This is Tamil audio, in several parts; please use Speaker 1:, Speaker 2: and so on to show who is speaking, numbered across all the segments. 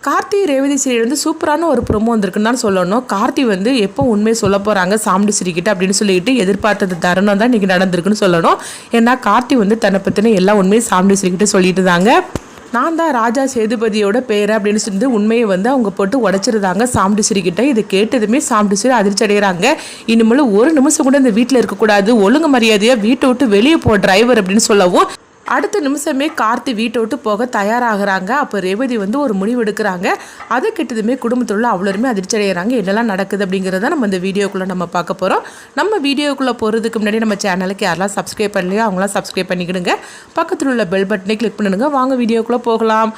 Speaker 1: கார்த்தி ரேவதி சீரியல் வந்து சூப்பரான ஒரு ப்ரோமோ வந்திருக்குன்னு தான் சொல்லணும். கார்த்தி வந்து எப்போ உண்மையை சொல்ல போகிறாங்க சாமுண்டி சிரிக்கிட்ட அப்படின்னு சொல்லிட்டு எதிர்பார்த்தது தருணம் தான் இன்றைக்கி நடந்திருக்குன்னு சொல்லணும். ஏன்னா கார்த்தி வந்து தன்னை பற்றின எல்லா உண்மையும் சாமுண்டி சிரிக்கிட்ட சொல்லிட்டு தாங்க. நான் தான் ராஜா சேதுபதியோட பேர் அப்படின்னு சொல்லி உண்மையை வந்து அவங்க போட்டு உடச்சிருந்தாங்க சாமுண்டி சிரிக்கிட்ட. இது கேட்டதுமே சாமுண்டி சிரி அதிர்ச்சி அடைகிறாங்க. இனிமேல் ஒரு நிமிஷம் கூட இந்த வீட்டில் இருக்கக்கூடாது, ஒழுங்கு மரியாதையாக வீட்டை விட்டு வெளியே போ டிரைவர் அப்படின்னு சொல்லவும் அடுத்த நிமிஷமே கார்த்தி வீட்டை விட்டு போக தயாராகிறாங்க. அப்போ ரேவதி வந்து ஒரு முடிவு எடுக்கிறாங்க. அதை கிட்டதுமே குடும்பத்தில் உள்ள அவ்வளோருமே அதிர்ச்சி அடைகிறாங்க. என்னெல்லாம் நடக்குது அப்படிங்கிறத நம்ம இந்த வீடியோக்குள்ளே நம்ம பார்க்க போகிறோம். நம்ம வீடியோக்குள்ளே போகிறதுக்கு முன்னாடி நம்ம சேனலுக்கு யாரெல்லாம் சப்ஸ்கிரைப் பண்ணலையோ அவங்களாம் சப்ஸ்கிரைப் பண்ணிக்கிடுங்க. பக்கத்தில் உள்ள பெல் பட்டனை கிளிக் பண்ணிடுங்க. வாங்க வீடியோக்குள்ளே போகலாம்.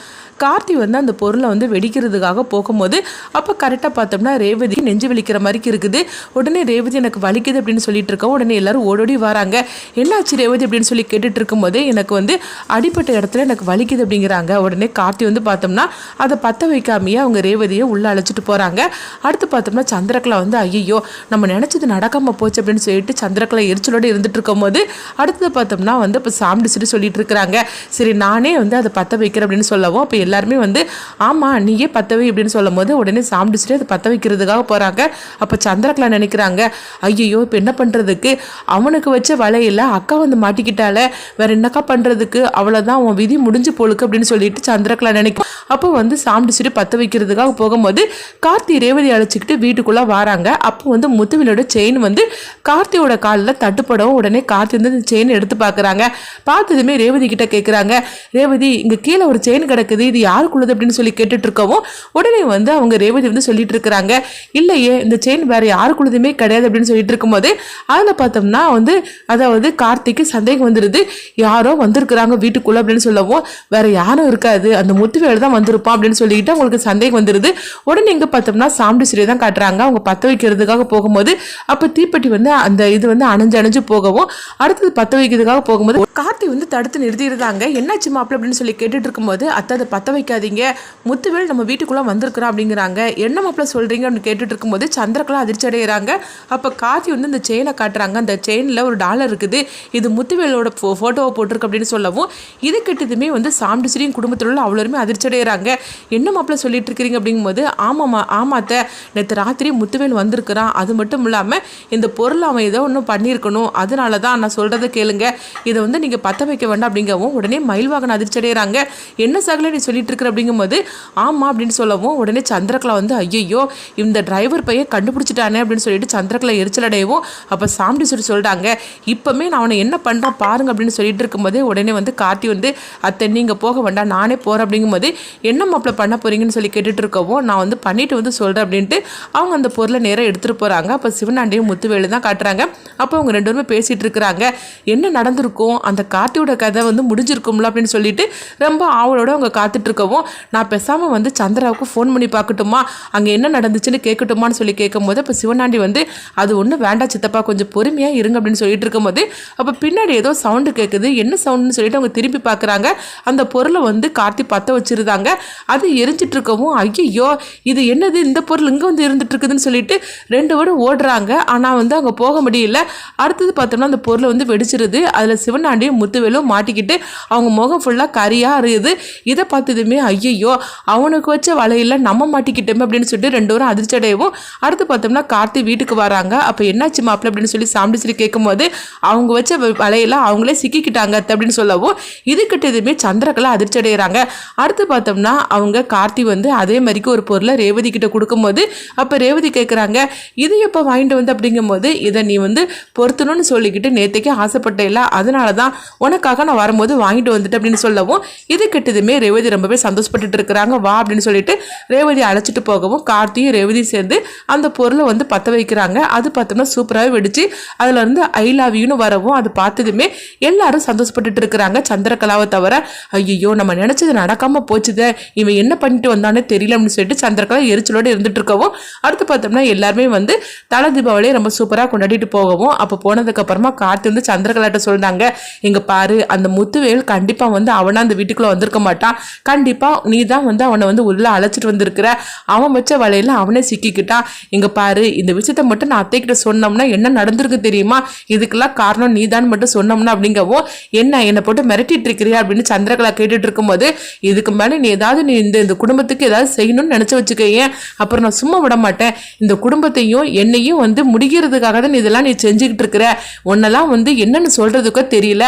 Speaker 1: கார்த்தி வந்து அந்த பொருளை வந்து வெடிக்கிறதுக்காக போகும்போது அப்போ கரெக்டாக பார்த்தோம்னா ரேவதி நெஞ்சு வலிக்கிற மாதிரி இருக்குது. உடனே ரேவதி எனக்கு வலிக்குது அப்படின்னு சொல்லிட்டு இருக்கோம். உடனே எல்லாரும் ஓடோடி வராங்க. என்னாச்சு ரேவதி அப்படின்னு சொல்லி கேட்டுட்டு இருக்கும்போது எனக்கு வந்து அடிப்பட்ட இடத்துல எனக்கு வலிக்குது அப்படிங்கிறாங்க. உடனே கார்த்தி வந்து பார்த்தோம்னா அதை பற்ற வைக்காமையே அவங்க ரேவதியை உள்ளே அழைச்சிட்டு போகிறாங்க. அடுத்து பார்த்தோம்னா சந்திரகலா வந்து ஐயோ நம்ம நினச்சது நடக்காமல் போச்சு அப்படின்னு சொல்லிட்டு சந்திரகலா எரிச்சலோடு இருந்துட்டு இருக்கும் போது அடுத்தது பார்த்தோம்னா வந்து இப்போ சாமுண்டி சிரி சொல்லிட்டு இருக்கிறாங்க. சரி நானே வந்து அதை பற்ற வைக்கிறேன் அப்படின்னு சொல்லவும் அப்போ எல்லாருமே வந்து ஆமாம் நீயே பற்றவை அப்படின்னு சொல்லும் போது உடனே சாமுண்டி சிரி அதை பற்ற வைக்கிறதுக்காக போகிறாங்க. அப்போ சந்திரகலா நினைக்கிறாங்க ஐயோ இப்போ என்ன பண்ணுறதுக்கு, அவனுக்கு வச்ச வலையில் அக்கா வந்து மாட்டிக்கிட்டால, வேற என்னக்கா பண்ணுறதுக்கு, அவ்வளோதான் உன் விதி முடிஞ்சு போலுக்கு அப்படின்னு சொல்லிட்டு சந்திரகலா நினைக்கும். அப்போ வந்து சாமுண்டி சிரி பற்ற வைக்கிறதுக்காக போகும்போது கார்த்தி ரேவதி அழைச்சிக்கிட்டு வீட்டுக்குள்ளே வராங்க. அப்போ வந்து முத்துவிலோட செயின் வந்து கார்த்தியோட காலில் தட்டுப்படவும் உடனே கார்த்தி வந்து இந்த செயின் எடுத்து பார்க்குறாங்க. பார்த்ததுமே ரேவதி கிட்ட கேட்குறாங்க, ரேவதி இங்கே கீழே ஒரு செயின் கிடக்குது, இது யாருக்குள்ளது அப்படின்னு சொல்லி கேட்டுட்டு இருக்கவும் உடனே வந்து அவங்க ரேவதி வந்து சொல்லிட்டு இருக்கிறாங்க, இல்லையே இந்த செயின் வேற யாருக்குள்ளதுமே கிடையாது அப்படின்னு சொல்லிட்டு இருக்கும்போது அதில் பார்த்தோம்னா வந்து அதாவது கார்த்திக்கு சந்தேகம் வந்துடுது, யாரோ வந்திருக்கிறாங்க வீட்டுக்குள்ள அப்படின்னு சொல்லவும் வேற யாரும் இருக்காது, அந்த முத்துவேல் தான் வந்திருப்பான் அப்படின்னு சொல்லிட்டு அவங்களுக்கு சந்தேகம் வந்துடுது. உடனே இங்கே பார்த்தோம்னா சாமுண்டி சிரியை தான் காட்டுறாங்க. அவங்க பற்ற வைக்கிறதுக்காக போகும்போது அப்போ தீப்பெட்டி வந்து அந்த இது வந்து அணைஞ்சு போகவும் அடுத்தது பற்ற வைக்கிறதுக்காக போகும்போது கார்த்தி வந்து தடுத்து நிறுத்திடுறாங்க. என்னாச்சு மாப்பிள்ள அப்படின்னு சொல்லி கேட்டுட்டு இருக்கும்போது அத்தை அதை பற்ற வைக்காதீங்க, முத்துவேல் நம்ம வீட்டுக்குள்ளே வந்திருக்கிறான் அப்படிங்கிறாங்க. என்ன மாப்பிள்ள சொல்கிறீங்க அப்படின்னு கேட்டுட்டு இருக்கும்போது சந்திரகலா அதிர்ச்சி அடைகிறாங்க. அப்போ கார்த்தி வந்து இந்த செயினை காட்டுறாங்க. அந்த செயினில் ஒரு டாலர் இருக்குது, இது முத்துவேலோட ஃபோட்டோவை போட்டிருக்கு அப்படின்னு சொல்லவும் இது கிட்டதுமே வந்து சாமுண்டி சிரியும் குடும்பத்தில் உள்ள அவ்வளோருமே அதிர்ச்சி அடைகிறாங்க. என்ன மாப்பிள்ள சொல்லிட்டு இருக்கிறீங்க அப்படிங்கும்போது ஆமாத்த நேற்று ராத்திரி முத்துவேல் வந்திருக்கிறான், அது மட்டும் இல்லாமல் இந்த பொருள் அவன் ஏதோ ஒன்றும் பண்ணியிருக்கணும், அதனால தான் நான் சொல்கிறத கேளுங்க, இதை வந்து நீங்கள் பற்ற வைக்க வேண்டாம் அப்படிங்கவும் உடனே மயில்வாகன் அதிர்ச்சி அடைகிறாங்க. என்ன சகல நீ சொல்லிட்டு இருக்கிற அப்படிங்கும்போது ஆமாம் அப்படின்னு சொல்லவும் உடனே சந்திரகலா வந்து ஐயோ இந்த டிரைவர் பையன் கண்டுபிடிச்சிட்டானே அப்படின்னு சொல்லிட்டு சந்திரகலா எரிச்சல் அடையவும் அப்போ சாமுண்டி சிரி சொல்லிட்டாங்க, இப்போமே நான் அவனை என்ன பண்ணுறான் பாருங்க அப்படின்னு சொல்லிட்டு இருக்கும்போது உடனே வந்து கார்த்தி வந்து அத்தை நீங்கள் போக வேண்டாம் நானே போகிறேன் அப்படிங்கும்போது என்ன மாப்பிள்ள பண்ண போறீங்கன்னு சொல்லி கேட்டுட்டு இருக்கவும் நான் வந்து பண்ணிட்டு வந்து சொல்கிறேன் அப்படின்ட்டு அவங்க அந்த பொருளை நேராக எடுத்துகிட்டு போகிறாங்க. அப்போ சிவனாண்டியும் முத்துவேலு தான் காட்டுறாங்க. அப்போ அவங்க ரெண்டு பேருமே பேசிகிட்டு இருக்கிறாங்க. என்ன நடந்திருக்கும், அந்த கார்த்தியோட கதை வந்து முடிஞ்சிருக்கும்ல அப்படின்னு சொல்லிட்டு ரொம்ப ஆவலோட அவங்க காத்துட்டு இருக்கவும் நான் பேசாமல் வந்து சந்திராவுக்கு ஃபோன் பண்ணி பார்க்கட்டுமா, அங்கே என்ன நடந்துச்சுன்னு கேட்கட்டுமான்னு சொல்லி கேட்கும்போது இப்போ சிவனாண்டி வந்து அது ஒன்றும் வேண்டாம் சித்தப்பா கொஞ்சம் பொறுமையாக இருங்க அப்படின்னு சொல்லிட்டு இருக்கும்போது அப்போ பின்னாடி ஏதோ சவுண்டு கேட்குது, என்ன சவுண்டுன்னு சொல்லிட்டு அவங்க திரும்பி பார்க்குறாங்க. அந்த பொருளை வந்து கார்த்தி பற்ற வச்சுருந்தாங்க. அது எரிஞ்சிட்டு இருக்கவும் ஐயோ இது என்னது, இந்த பொருள் இங்கே வந்து இருந்துட்டு இருக்குதுன்னு சொல்லிட்டு ரெண்டு பேரும் ஓடுறாங்க. ஆனால் வந்து அங்கே போக முடியல. அடுத்தது பார்த்தோம்னா அந்த பொருளை வந்து வெடிச்சிருது. அதில் சிவனாண்டியும் முத்துவேலும் மாட்டிக்கிட்டு அவங்க முகம் ஃபுல்லாக கரியாக இருக்குது. இதை பார்த்ததுமே ஐயோ அவனுக்கு வச்ச வலையில் நம்ம மாட்டிக்கிட்டோமே அப்படின்னு சொல்லிட்டு ரெண்டு பேரும் அதிர்ச்சி அடையவும் அடுத்து பார்த்தோம்னா கார்த்தி வீட்டுக்கு வராங்க. அப்போ என்னாச்சு மாப்பிள்ள அப்படின்னு சொல்லி சாமுண்டி சிரி கேட்கும்போது அவங்க வச்ச வலையில் அவங்களே சிக்கிக்கிட்டாங்க அப்படின்னு சொல்லவும் இது கிட்டதுமே சந்திரகலா அதிர்ச்சி அடைகிறாங்க. அடுத்து பார்த்தோம்னா அவங்க கார்த்தி வந்து அதே மாதிரிக்கு ஒரு பொருளை ரேவதி கிட்ட கொடுக்கும்போது அப்போ ரேவதி கேட்குறாங்க, இது எப்போ வாங்கிட்டு வந்து அப்படிங்கும்போது இதை நீ வந்து பொருத்தணும்னு சொல்லிக்கிட்டு நேற்றுக்கே ஆசைப்பட்டேல, அதனால தான் உனக்காக நான் வரும்போது வாங்கிட்டு வந்துட்டு அப்படின்னு சொல்லவும் இது கிட்டதுமே ரேவதி ரொம்பவே சந்தோஷப்பட்டுட்டு இருக்கிறாங்க. வா அப்படின்னு சொல்லிட்டு ரேவதி அழைச்சிட்டு போகவும் கார்த்தியும் ரேவதி சேர்ந்து அந்த பொருளை வந்து பற்ற வைக்கிறாங்க. அது பார்த்தோம்னா சூப்பராகவே வெடிச்சு அதுல இருந்து ஐ லவ் யூன்னு வரவும் அது பார்த்ததுமே எல்லாரும் சந்தோஷப்பட்டுட்டு இருக்கிறாங்க சந்திரகலாவை தவிர. ஐயோ நம்ம நினைச்சது நடக்காம போச்சுதே, இவன் என்ன பண்ணிட்டு வந்தானே தெரியல அப்படின்னு சொல்லிட்டு சந்திரகலா எரிச்சலோடு இருந்துட்டு இருக்கவும் அடுத்து பார்த்தோம்னா எல்லாருமே வந்து தலை தீபாவளியை ரொம்ப சூப்பராக கொண்டாடிட்டு போகவும் அப்போ போனதுக்கு அப்புறமா கார்த்தி வந்து சந்திரகலாட்ட சொல்றாங்க, இங்க பாரு, அந்த முத்துவேல் கண்டிப்பா வந்து அவனா அந்த வீட்டுக்குள்ள வந்திருக்க மாட்டான். கண்டிப்பா நீ தான் வந்து அவனை வந்து உள்ள அழைச்சிட்டு வந்திருக்கிற. அவன் வச்ச வலையில அவனே சிக்கிக்கிட்டான். இங்க பாரு, இந்த விஷயத்த மட்டும் நான் அத்தைக்கிட்ட சொன்னோம்னா என்ன நடந்திருக்கு தெரியுமா? இதுக்கெல்லாம் காரணம் நீதான் மட்டும் சொன்னோம்னா அப்படிங்கவோ, என்னை போட்டு மிரட்டிட்டு இருக்கிறியா அப்படின்னு சந்திரகலா கேட்டுட்டு இருக்கும்போது, இதுக்கு மேலே நீ ஏதாவது நீ இந்த குடும்பத்துக்கு ஏதாவது செய்யணும்னு நினைச்சு வச்சுக்கேன், அப்புறம் நான் சும்மா விட மாட்டேன். இந்த குடும்பத்தையும் என்னையும் வந்து முடிக்கிறதுக்காக தான் இதெல்லாம் நீ செஞ்சுக்கிட்டு இருக்கிற. உன்னெல்லாம் வந்து என்னன்னு சொல்றதுக்கோ தெரியல.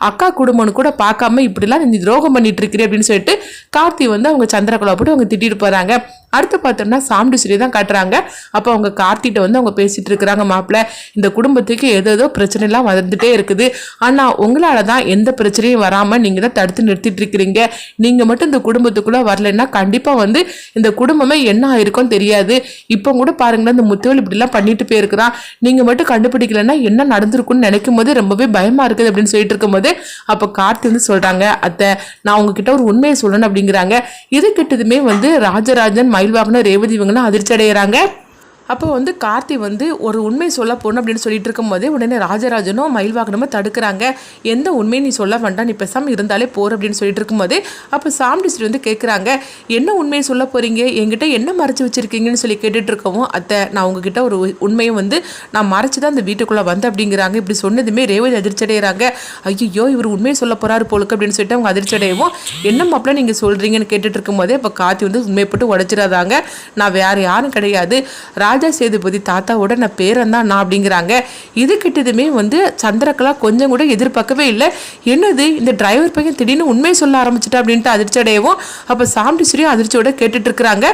Speaker 1: அக்கா குடும்பம்னு கூட பார்க்காம இப்படிலாம் நீ துரோகம் பண்ணிட்டு இருக்கிற அப்படின்னு சொல்லிட்டு கார்த்தி வந்து அவங்க சந்திரகலா போட்டு அவங்க திட்டிட்டு போறாங்க. அடுத்து பார்த்தோம்னா சாமுண்டீஸ்வரி தான் காட்டுறாங்க. அப்போ அவங்க கார்த்திகிட்ட வந்து அவங்க பேசிட்டு இருக்கிறாங்க, மாப்பிள்ள இந்த குடும்பத்துக்கு ஏதோ பிரச்சனைலாம் வந்துட்டே இருக்குது, ஆனால் உங்களால தான் எந்த பிரச்சனையும் வராமல் நீங்கள் தான் தடுத்து நிறுத்திட்டு இருக்கிறீங்க. நீங்கள் மட்டும் இந்த குடும்பத்துக்குள்ளே வரலைன்னா கண்டிப்பாக வந்து இந்த குடும்பமே என்ன ஆயிருக்கும் தெரியாது. இப்போ கூட பாருங்களேன், இந்த முத்துவேல் இப்படிலாம் பண்ணிட்டு போயிருக்கிறான். நீங்கள் மட்டும் கண்டுபிடிக்கலன்னா என்ன நடந்திருக்குன்னு நினைக்கும் போது ரொம்பவே பயமாக இருக்குது அப்படின்னு சொல்லிட்டு இருக்கும்போது அப்போ கார்த்தி வந்து சொல்கிறாங்க, அத்தை நான் உங்ககிட்ட ஒரு உண்மையை சொல்லணும் அப்படிங்கிறாங்க. இது கிட்டதுமே வந்து ராஜராஜன் மயில்வாகனம் ரேவதி இவங்கெல்லாம் அதிர்ச்சி அடைகிறாங்க. அப்போ வந்து கார்த்தி வந்து ஒரு உண்மை சொல்ல போகணும் அப்படின்னு சொல்லிட்டு இருக்கும்போதே உடனே ராஜராஜனும் மயில்வாகனமும் தடுக்கிறாங்க. எந்த உண்மையை நீ சொல்ல வேண்டாம், நீ பேசாமல் இருந்தாலே போகிற அப்படின்னு சொல்லிட்டு இருக்கும்போது அப்போ சாமுண்டீஸ்வரி வந்து கேட்குறாங்க, என்ன உண்மையை சொல்ல போகிறீங்க, என்கிட்ட என்ன மறைச்சி வச்சுருக்கீங்கன்னு சொல்லி கேட்டுட்டு இருக்கவும், அத்தை நான் உங்ககிட்ட ஒரு உண்மையை வந்து நான் மறைச்சி தான் இந்த வீட்டுக்குள்ளே வந்து அப்படிங்கிறாங்க. இப்படி சொன்னதுமே ரேவதி அதிர்ச்சி அடைகிறாங்க. ஐயோ இவர் உண்மையை சொல்ல போகிறாரு போலுக்கு அப்படின்னு சொல்லிட்டு அவங்க அதிர்ச்சி அடையவும், என்ன மாப்பிள்ள நீங்கள் சொல்கிறீங்கன்னு கேட்டுட்டு இருக்கும்போதே இப்போ கார்த்தி வந்து உண்மையை போட்டு உடைச்சிடாதாங்க. நான் வேறு யாரும் கிடையாது, ராஜா சேதுபதி தாத்தாவோட நான் பேரன் தான் நான் அப்படிங்கிறாங்க. இது கிட்டதுமே வந்து சந்திரகலா கொஞ்சம் கூட எதிர்பார்க்கவே இல்லை. என்னது இந்த டிரைவர் பையன் திடீர்னு உண்மையை சொல்ல ஆரம்பிச்சிட்டா அப்படின்ட்டு அதிர்ச்சி அடையவும் அப்போ சாமுண்டீஸ்வரியும் அதிர்ச்சியோட கேட்டுட்டு இருக்கிறாங்க.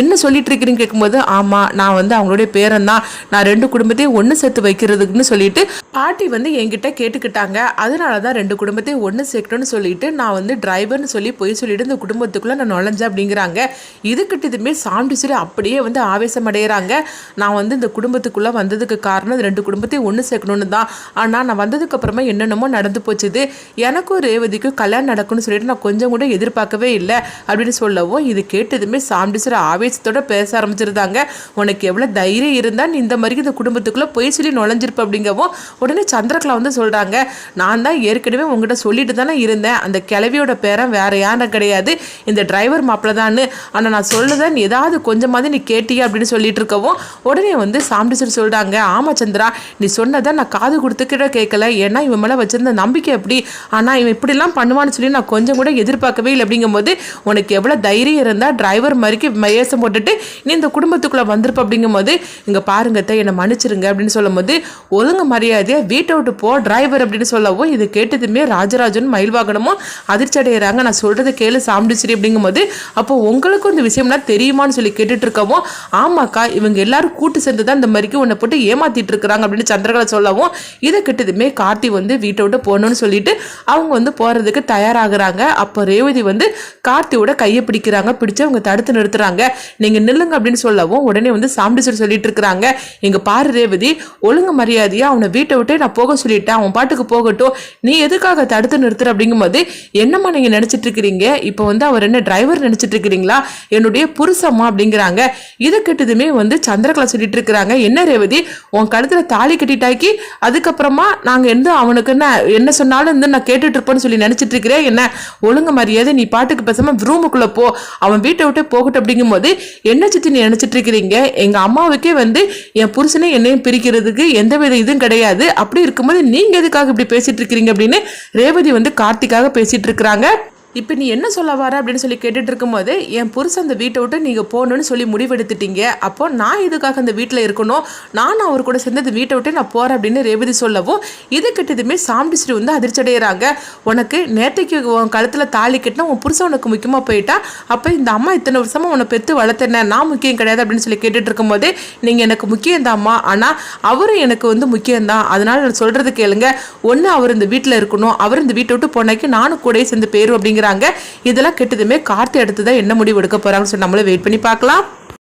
Speaker 1: என்ன சொல்லிட்டு இருக்கிறீங்க கேட்கும்போது, ஆமாம் நான் வந்து அவங்களுடைய பேரன் தான், நான் ரெண்டு குடும்பத்தையும் ஒன்று சேர்த்து வைக்கிறதுக்குன்னு சொல்லிட்டு பாட்டி வந்து என்கிட்ட கேட்டுக்கிட்டாங்க. அதனால தான் ரெண்டு குடும்பத்தையும் ஒன்று சேர்க்கணும்னு சொல்லிட்டு நான் வந்து டிரைவர்னு சொல்லி போய் சொல்லிட்டு இந்த குடும்பத்துக்குள்ளே நான் நுழைஞ்சேன் அப்படிங்கிறாங்க. இது கிட்டதுமே சாமுண்டீஸ்வரி அப்படியே வந்து ஆவேசம் அடைகிறாங்க. நான் வந்து இந்த குடும்பத்துக்குள்ளே வந்ததுக்கு காரணம் ரெண்டு குடும்பத்தையும் ஒன்று சேர்க்கணும்னு தான். ஆனால் நான் வந்ததுக்கு அப்புறமா என்னென்னமோ நடந்து போச்சுது, எனக்கும் ரேவதிக்கும் கல்யாணம் நடக்கும்னு சொல்லிட்டு நான் கொஞ்சம் கூட எதிர்பார்க்கவே இல்லை அப்படின்னு சொல்லவும் இது கேட்டதுமே சாமுண்டீஸ்வரி ஆவேசத்தோட பேச ஆரம்பிச்சிருந்தாங்க. உனக்கு எவ்வளோ தைரியம் இருந்தால் நீ இந்த மாதிரி இந்த குடும்பத்துக்குள்ளே போய் சொல்லி நுழைஞ்சிருப்ப அப்படிங்கவும் உடனே சந்திரகலா வந்து சொல்கிறாங்க, நான் தான் ஏற்கனவே உங்ககிட்ட சொல்லிட்டு தானே இருந்தேன், அந்த கிளவியோட பேரன் வேற யாரும் கிடையாது, இந்த டிரைவர் மாப்பிள்ள தான். ஆனால் நான் சொல்லுதேன் ஏதாவது கொஞ்சமாவது நீ கேட்டியா அப்படின்னு சொல்லிட்டு இருக்கவும் உடனே வந்து சாமுண்டீஸ்வரி சொல்கிறாங்க, ஆமா சந்திரா நீ சொன்னதை நான் காது கொடுத்துக்கிட்ட கேட்கல, ஏன்னா இவன் மேலே வச்சிருந்த நம்பிக்கை எப்படி, ஆனால் இவன் இப்படிலாம் பண்ணுவான்னு சொல்லி நான் கொஞ்சம் கூட எதிர்பார்க்கவே இல்லை அப்படிங்கும்போது உனக்கு எவ்வளோ தைரியம் இருந்தால் டிரைவர் மாதிரிக்கு வேஷம் போட்டுட்டு நீ இந்த குடும்பத்துக்குள்ளே வந்திருப்ப அப்படிங்கும்போது இங்கே பாருங்கத்த என்னை மன்னிச்சிருங்க அப்படின்னு சொல்லும் போது ஒழுங்கு மரியாதையாக வீட்டை விட்டு போ டிரைவர் அப்படின்னு சொல்லவும் இது கேட்டதுமே ராஜராஜனும் மயில்வாகனமும் அதிர்ச்சி அடைகிறாங்க. நான் சொல்கிறத கேளு சாமுண்டீஸ்வரி அப்படிங்கும்போது அப்போ உங்களுக்கும் இந்த விஷயம்லாம் தெரியுமான்னு சொல்லி கேட்டுட்டு இருக்கவும், ஆமாக்கா இவங்க எல்லாரும் கூட்டு சேர்ந்து தான் இந்த மாதிரிக்கு உன்னை போட்டு ஏமாத்திட்டு இருக்கிறாங்க அப்படின்னு சந்திரகலா சொல்லவும் இதை கிட்டதுமே கார்த்தி வந்து வீட்டை விட்டு போகணும்னு சொல்லிட்டு அவங்க வந்து போகிறதுக்கு தயாராகிறாங்க. அப்போ ரேவதி வந்து கார்த்தியோட கையை பிடிக்கிறாங்க, பிடிச்சு அவங்க தடுத்து நிறுத்துறாங்க. நீங்கள் நில்லுங்க அப்படின்னு சொல்லவும் உடனே வந்து சாமுண்டீஸ்வரி சொல்லிட்டு இருக்கிறாங்க, எங்க பாரு ரேவதி ஒழுங்கு மரியாதையா அவனை வீட்டை விட்டு நான் போக சொல்லிட்டேன், அவன் பாட்டுக்கு போகட்டும், நீ எதுக்காக தடுத்து நிறுத்துற அப்படிங்கும்போது என்னம்மா நீங்க நினைச்சிட்டு இருக்கிறீங்க, இப்போ வந்து அவர் என்ன டிரைவர் நினைச்சிட்டு இருக்கிறீங்களா, என்னுடைய புருஷம்மா அப்படிங்கிறாங்க. இது கிட்டதுமே வந்து சந்திரகலா சொல்லிட்டு இருக்கிறாங்க, என்ன ரேவதி உன் கழுத்துல தாலி கட்டிட்டாக்கி அதுக்கப்புறமா நாங்க எந்த அவனுக்கு என்ன சொன்னாலும் வந்து நான் கேட்டுட்டு இருப்பேன்னு சொல்லி நினைச்சிட்டு இருக்கிறேன், என்ன ஒழுங்கு மரியாதை நீ பாட்டுக்கு பேசாம ரூமுக்குள்ள போ, அவன் வீட்டை விட்டு போகட்டும் அப்படிங்கும் போது என்ன சித்தி நீ நினைச்சிட்டு இருக்கிறீங்க, எங்க அம்மாவுக்கே வந்து என் புருஷனை என்னையும் பிரிக்கிறதுக்கு எந்தவித இதுவும் கிடையாது, அப்படி இருக்கும்போது நீங்க எதுக்காக இப்படி பேசிட்டு இருக்கிறீங்க அப்படின்னு ரேவதி வந்து கார்த்திக்காக பேசிட்டு இருக்கிறாங்க. இப்போ நீ என்ன சொல்ல வர அப்படின்னு சொல்லி கேட்டுட்டு இருக்கும்போது என் புருஷன் அந்த வீட்டை விட்டு நீங்கள் போகணுன்னு சொல்லி முடிவெடுத்துட்டீங்க, அப்போ நான் இதுக்காக அந்த வீட்டில் இருக்கணும், நான் அவர் கூட சேர்ந்து இந்த வீட்டை விட்டு நான் போகிறேன் அப்படின்னு ரேவதி சொல்லவும் இது கிட்டதுமே சாமுண்டீஸ்வரி வந்து அதிர்ச்சி அடைகிறாங்க. உனக்கு நேற்றைக்கு உன் கழுத்தில் தாலி கட்டினா உன் புருஷன் உனக்கு முக்கியமாக போயிட்டா, அப்போ இந்த அம்மா இத்தனை வருஷமாக உன்னை பெற்று வளர்த்தேன், நான் முக்கியம் கிடையாது அப்படின்னு சொல்லி கேட்டுட்டு இருக்கும்போது நீங்கள் எனக்கு முக்கியம்தாம்மா, ஆனால் அவரும் எனக்கு வந்து முக்கியம்தான், அதனால் நான் சொல்கிறது கேளுங்க, ஒன்று அவர் இந்த வீட்டில் இருக்கணும், அவர் இந்த வீட்டை விட்டு போனாக்கி நானும் கூட சேர்ந்து போயிரும் அப்படிங்கிற இதெல்லாம் கெட்டதுமே கார்த்தி அடுத்து தான் என்ன முடிவு எடுக்க போறாங்கன்னு சொல்லி நம்மளே வெயிட் பண்ணி பார்க்கலாம்.